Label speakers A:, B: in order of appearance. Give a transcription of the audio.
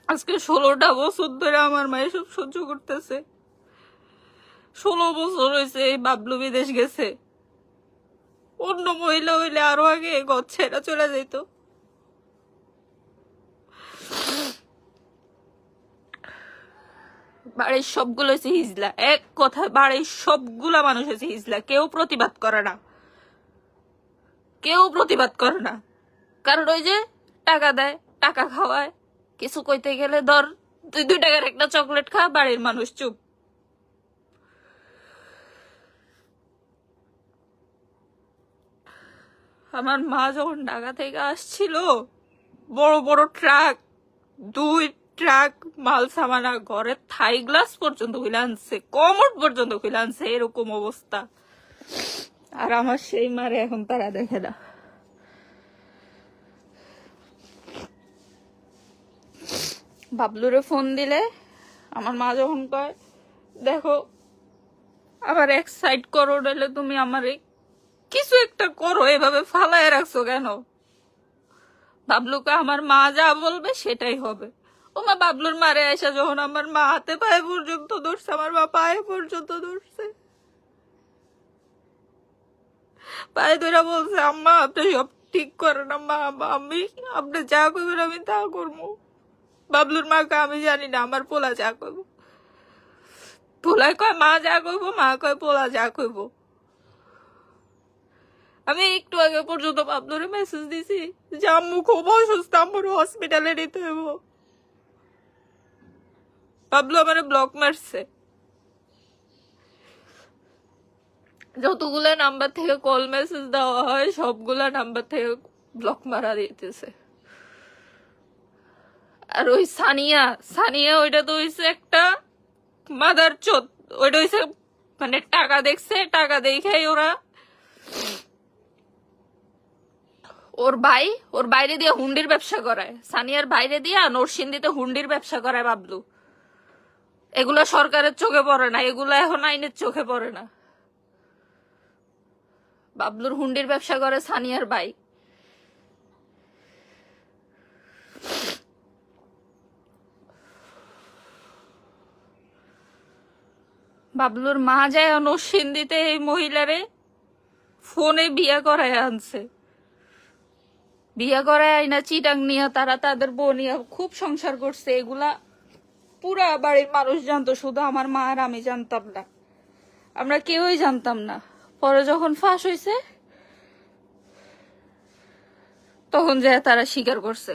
A: আজকে 16টা বছর ধরে আমার মা এসব সহ্য করতেছে। 16 বছর হয়েছে এই বাবলু বিদেশ গেছে। অন্য মহিলা হইলে আরো আগে ঘর ছেড়ে চলে যেত। বাড়ির সবগুলো হচ্ছে হিজলা, এক কথায় বাড়ির সবগুলা মানুষ হচ্ছে হিজলা। কেউ প্রতিবাদ করে না, কেউ প্রতিবাদ করে না। কারণ ওই যে টাকা দেয়, টাকা খাওয়ায়, কিছু কইতে গেলে ধর 2 টাকার একটা চকলেট খা, বাড়ির মানুষ চুপ। আমার মা যখন ঢাকা থেকে আসছিল, বড় বড় ট্রাক, 2 ট্রাক মাল সামানা, ঘরের থাই গ্লাস পর্যন্ত খুলে আনছে, কমোড পর্যন্ত খুলে আনছে, এরকম অবস্থা। আর আমার সেই মারে এখন তারা দেখে না। বাবলুরে ফোন দিলে আমার মা যখন কয়, দেখো আবার এক সাইড করো, নাহলে তুমি আমারে কিছু একটা করো, এভাবে ফালায় রাখছো কেন? বাবলুকে আমার মা যা বলবে সেটাই হবে। ও মা বাবলুর মারে আসা যখন আমার মা হাতে পায়ে পর্যন্ত ধরছে, আমার মা পায়ে পর্যন্ত ধরছে, পায়ে ধরে বলছে, আম্মা আপনি সব ঠিক করেন, আম্মা আমি আপনি যা করবেন আমি তা করবো। বাবলুর মাকে আমি জানি না, আমার পোলা যা করবো। পোলায় কয় মা যা করবো, মা কয় পোলা যা করবো। আমি একটু আগে পর্যন্ত বাবলুরে মেসেজ দিছি যে আম্মু খুব অসুস্থ, আম্মুর হসপিটালে নিতে হইব। বাবলু আমার ব্লক মারছে, যতগুলা নাম্বার থেকে কল মেসেজ দেওয়া হয় সবগুলা নাম্বার থেকে ব্লক মারা দিতেছে। আর ওই সানিয়া ওইটা তো হইছে একটা মাদার চোদ। ওইটা হইছে মানে টাকা দেখছে, টাকা দেখে ওরা ওর বাইরে দিয়ে হুন্ডির ব্যবসা করায়। সানিয়ার বাইরে দিয়ে নরসিংদীতে হুন্ডির ব্যবসা করায় বাবলু। এগুলা সরকারের চোখে পড়ে না, এগুলা এখন আইনের চোখে পড়ে না। বাবলুর হুন্ডির ব্যবসা করে সানিয়ার ভাই। বাবলুর মা যায় নরসিংদীতে এই মহিলারে ফোনে বিয়ে করায় আনছে। বিয়ে করায় আইনা চিটাং নিয়ে তারা তাদের বউ নিয়ে খুব সংসার করছে। এগুলা পুরা বাড়ির মানুষ জানতো, শুধু আমার মা আর আমি জানতাম না, আমরা কেউই জানতাম না। পরে যখন ফাঁস হয়েছে তখন যায় তারা স্বীকার করছে।